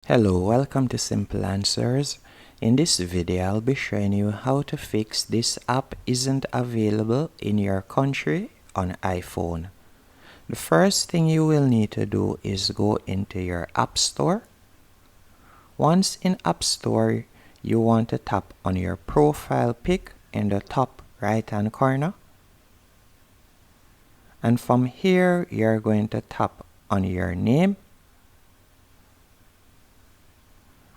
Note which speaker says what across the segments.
Speaker 1: Hello, welcome to Simple Answers. In this video, I'll be showing you how to fix this app isn't available in your country on iPhone. The first thing you will need to do is go into your App Store. Once in App Store, you want to tap on your profile pic in the top right hand corner. And from here, you're going to tap on your name.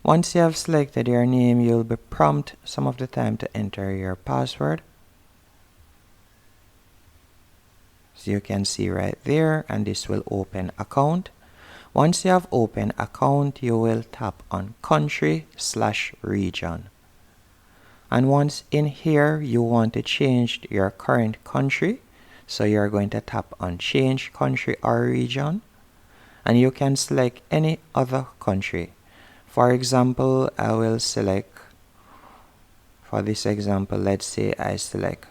Speaker 1: Once you have selected your name, you'll be prompted some of the time to enter your password. So you can see right there, and this will open account. Once you have opened account, you will tap on country/region. And once in here, you want to change your current country. So you're going to tap on change country or region. And you can select any other country. For example, I will select, for this example, let's say I select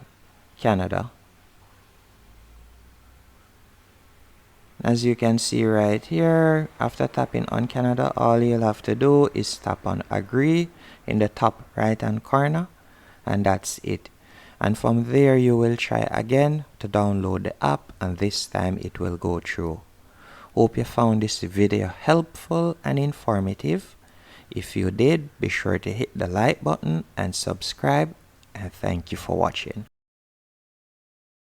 Speaker 1: Canada. As you can see right here, after tapping on Canada, all you'll have to do is tap on agree in the top right hand corner, and that's it. And from there, you will try again to download the app, and this time it will go through. Hope you found this video helpful and informative. If you did, be sure to hit the like button and subscribe, and thank you for watching.